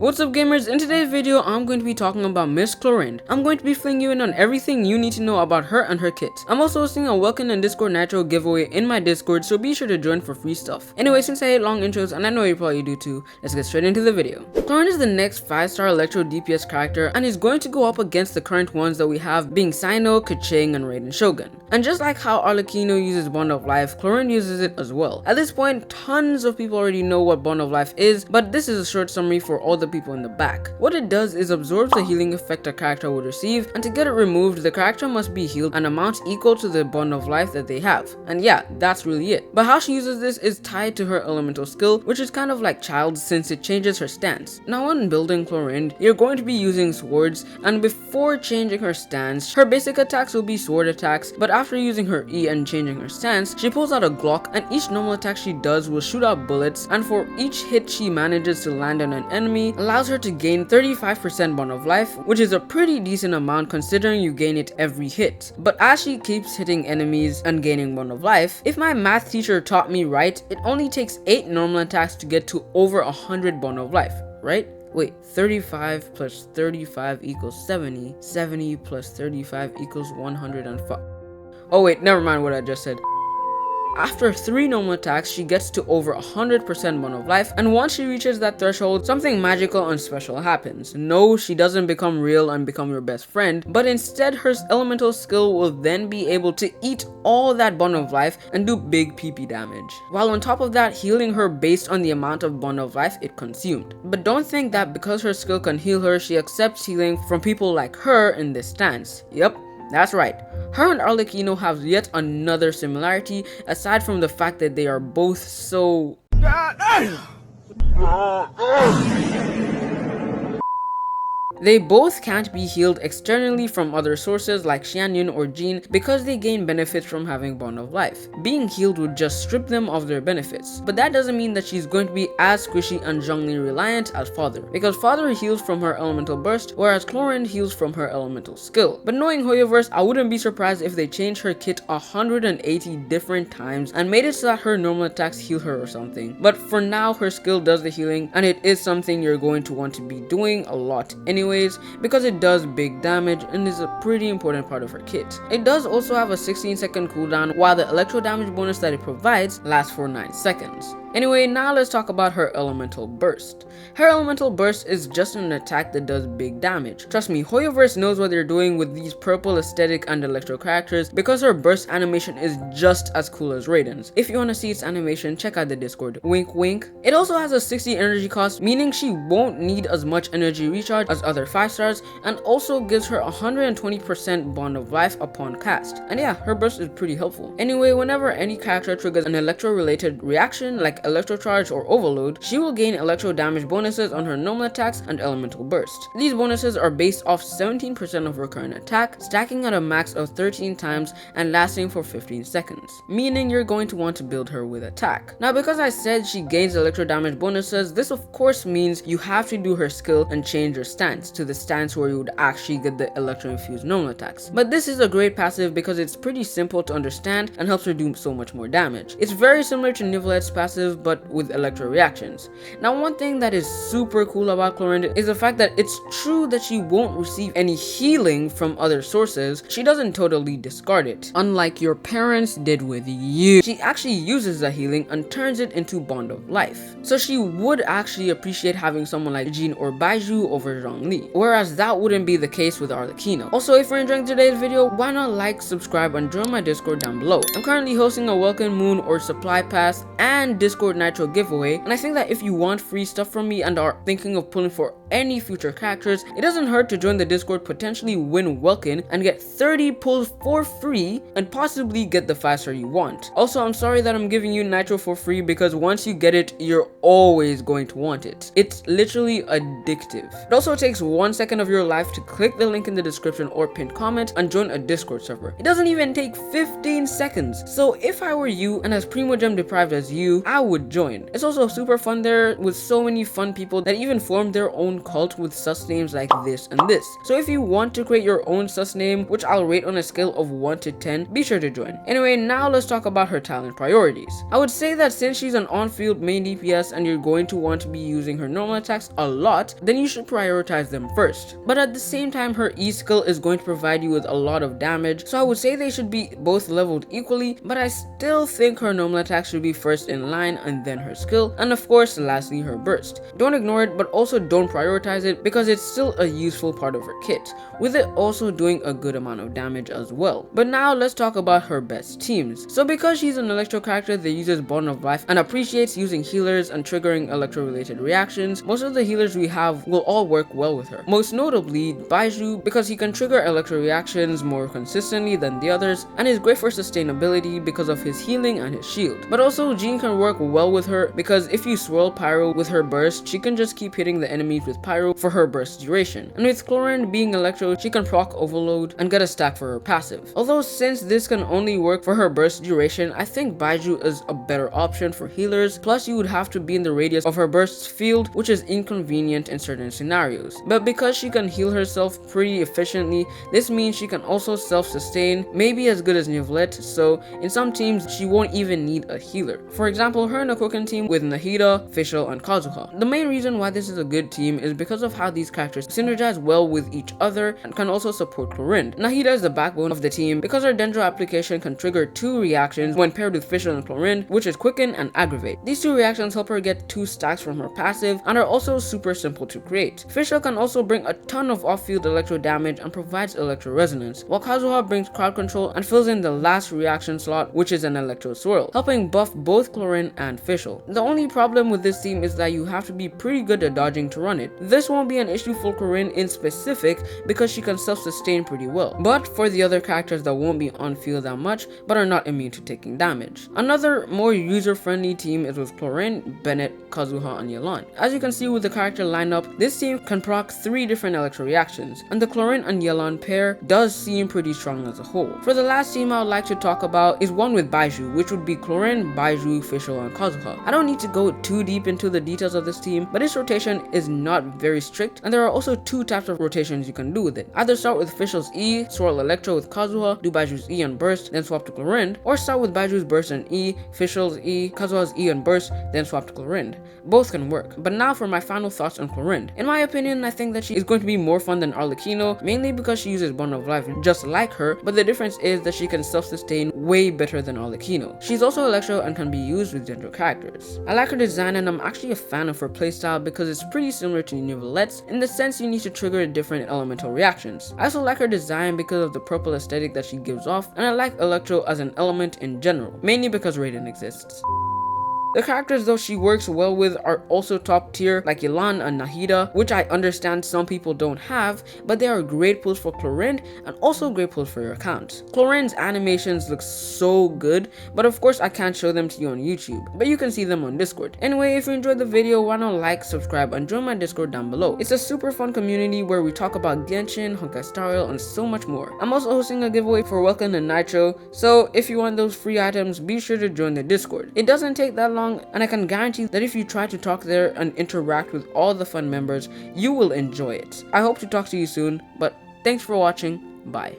What's up gamers, in today's video I'm going to be talking about Miss Clorinde. I'm going to be filling you in on everything you need to know about her and her kit. I'm also hosting a Welcome and Discord Nitro giveaway in my Discord, so be sure to join for free stuff. Anyway, since I hate long intros and I know you probably do too, let's get straight into the video. Clorinde is the next 5-star Electro DPS character and is going to go up against the current ones that we have being Sino, Keqing, and Raiden Shogun. And just like how Arlecchino uses Bond of Life, Clorinde uses it as well. At this point, tons of people already know what Bond of Life is, but this is a short summary for all the people in the back. What it does is absorbs the healing effect a character would receive, and to get it removed, the character must be healed an amount equal to the Bond of Life that they have. And yeah, that's really it. But how she uses this is tied to her elemental skill, which is kind of like Child's since it changes her stance. Now when building Clorinde, you're going to be using swords, and before changing her stance, her basic attacks will be sword attacks, but after using her E and changing her stance, she pulls out a Glock, and each normal attack she does will shoot out bullets, and for each hit she manages to land on an enemy, allows her to gain 35% Bond of Life, which is a pretty decent amount considering you gain it every hit. But as she keeps hitting enemies and gaining Bond of Life, if my math teacher taught me right, it only takes 8 normal attacks to get to over 100 Bond of Life, right? Wait, 35 plus 35 equals 70, 70 plus 35 equals 105. Oh wait, never mind what I just said. After 3 normal attacks, she gets to over 100% Bond of Life, and once she reaches that threshold, something magical and special happens. No, she doesn't become real and become your best friend, but instead her elemental skill will then be able to eat all that Bond of Life and do big PP damage, while on top of that healing her based on the amount of Bond of Life it consumed. But don't think that because her skill can heal her, she accepts healing from people like her in this stance. Yep, that's right. Her and Arlecchino have yet another similarity, aside from the fact that they are both so... They both can't be healed externally from other sources like Xianyun or Jin because they gain benefits from having Bond of Life. Being healed would just strip them of their benefits, but that doesn't mean that she's going to be as squishy and Zhongli reliant as Father, because Father heals from her elemental burst, whereas Clorinde heals from her elemental skill. But knowing Hoyoverse, I wouldn't be surprised if they changed her kit 180 different times and made it so that her normal attacks heal her or something. But for now, her skill does the healing, and it is something you're going to want to be doing a lot anyway, because it does big damage and is a pretty important part of her kit. It does also have a 16-second cooldown, while the electro damage bonus that it provides lasts for 9 seconds. Anyway, now let's talk about her elemental burst. Her elemental burst is just an attack that does big damage. Trust me, Hoyoverse knows what they're doing with these purple aesthetic and electro characters because her burst animation is just as cool as Raiden's. If you want to see its animation, check out the Discord. Wink wink. It also has a 60 energy cost, meaning she won't need as much energy recharge as other 5-stars, and also gives her 120% Bond of Life upon cast. And yeah, her burst is pretty helpful. Anyway, whenever any character triggers an electro related reaction like electro charge or overload, she will gain electro damage bonuses on her normal attacks and elemental burst. These bonuses are based off 17% of her current attack, stacking at a max of 13 times and lasting for 15 seconds, meaning you're going to want to build her with attack. Now because I said she gains electro damage bonuses, this of course means you have to do her skill and change your stance to the stance where you would actually get the electro infused normal attacks. But this is a great passive because it's pretty simple to understand and helps her do so much more damage. It's very similar to Nivelette's passive, but with electro reactions. Now one thing that is super cool about Clorinde is the fact that it's true that she won't receive any healing from other sources. She doesn't totally discard it, unlike your parents did with you. She actually uses the healing and turns it into Bond of Life. So she would actually appreciate having someone like Jin or Baizhu over Zhongli, whereas that wouldn't be the case with Arlecchino. Also, if you're enjoying today's video, why not like, subscribe, and join my Discord down below. I'm currently hosting a Welcome Moon or Supply Pass and Discord Nitro giveaway, and I think that if you want free stuff from me and are thinking of pulling for any future characters, it doesn't hurt to join the Discord, potentially win Welkin and get 30 pulls for free and possibly get the 5-star you want. Also, I'm sorry that I'm giving you Nitro for free because once you get it, you're always going to want it. It's literally addictive. It also takes 1 second of your life to click the link in the description or pinned comment and join a Discord server. It doesn't even take 15 seconds. So if I were you and as Primo Gem deprived as you, I would join. It's also super fun there with so many fun people that even formed their own cult with sus names like this and this. So if you want to create your own sus name, which I'll rate on a scale of 1 to 10, be sure to join. Anyway, now let's talk about her talent priorities. I would say that since she's an on-field main DPS and you're going to want to be using her normal attacks a lot, then you should prioritize them first. But at the same time, her E skill is going to provide you with a lot of damage, so I would say they should be both leveled equally, but I still think her normal attack should be first in line and then her skill, and of course lastly her burst. Don't ignore it, but also don't prioritize it because it's still a useful part of her kit, with it also doing a good amount of damage as well. But now let's talk about her best teams. So because she's an electro character that uses Bond of Life and appreciates using healers and triggering electro related reactions, most of the healers we have will all work well with her. Most notably Baizhu, because he can trigger electro reactions more consistently than the others and is great for sustainability because of his healing and his shield. But also Jean can work well with her because if you swirl Pyro with her burst, she can just keep hitting the enemies with Pyro for her burst duration. And with Clorinde being electro, she can proc overload and get a stack for her passive. Although since this can only work for her burst duration, I think Baizhu is a better option for healers, plus you would have to be in the radius of her burst's field, which is inconvenient in certain scenarios. But because she can heal herself pretty efficiently, this means she can also self-sustain, maybe as good as Nivelette, so in some teams she won't even need a healer. For example, her in a cooking team with Nahida, Fischl, and Kazuha. The main reason why this is a good team is because of how these characters synergize well with each other and can also support Clorinde. Nahida is the backbone of the team because her Dendro application can trigger 2 reactions when paired with Fischl and Clorinde, which is Quicken and Aggravate. These 2 reactions help her get 2 stacks from her passive and are also super simple to create. Fischl can also bring a ton of off-field electro damage and provides electro resonance, while Kazuha brings crowd control and fills in the last reaction slot, which is an electro swirl, helping buff both Clorinde and Fischl. The only problem with this team is that you have to be pretty good at dodging to run it. This won't be an issue for Clorinde in specific because she can self-sustain pretty well, but for the other characters that won't be on field that much but are not immune to taking damage. Another more user-friendly team is with Clorinde, Bennett, Kazuha, and Yelan. As you can see with the character lineup, this team can proc 3 different electro reactions, and the Clorinde and Yelan pair does seem pretty strong as a whole. For the last team I would like to talk about is one with Baizhu, which would be Clorinde, Baizhu, Fischl, and Kazuha. I don't need to go too deep into the details of this team, but its rotation is not very strict, and there are also 2 types of rotations you can do with it. Either start with Fischl's E, swirl electro with Kazuha, do Baiju's E and burst, then swap to Clorinde, or start with Baiju's burst and E, Fischl's E, Kazuha's E and burst, then swap to Clorinde. Both can work. But now for my final thoughts on Clorinde. In my opinion, I think that she is going to be more fun than Arlecchino, mainly because she uses Bond of Life just like her, but the difference is that she can self-sustain way better than Arlecchino. She's also electro and can be used with Dendro characters. I like her design and I'm actually a fan of her playstyle because it's pretty similar to Nivelette's in the sense you need to trigger different elemental reactions. I also like her design because of the purple aesthetic that she gives off, and I like electro as an element in general, mainly because Raiden exists. The characters though she works well with are also top tier, like Yelan and Nahida, which I understand some people don't have, but they are great pulls for Clorinde and also great pulls for your account. Clorinde's animations look so good, but of course I can't show them to you on YouTube, but you can see them on Discord. Anyway, if you enjoyed the video, why not like, subscribe, and join my Discord down below. It's a super fun community where we talk about Genshin, Honkai Star Rail, and so much more. I'm also hosting a giveaway for Welcome to Nitro, so if you want those free items, be sure to join the Discord. It doesn't take that long, and I can guarantee that if you try to talk there and interact with all the fun members, you will enjoy it. I hope to talk to you soon, but thanks for watching. Bye.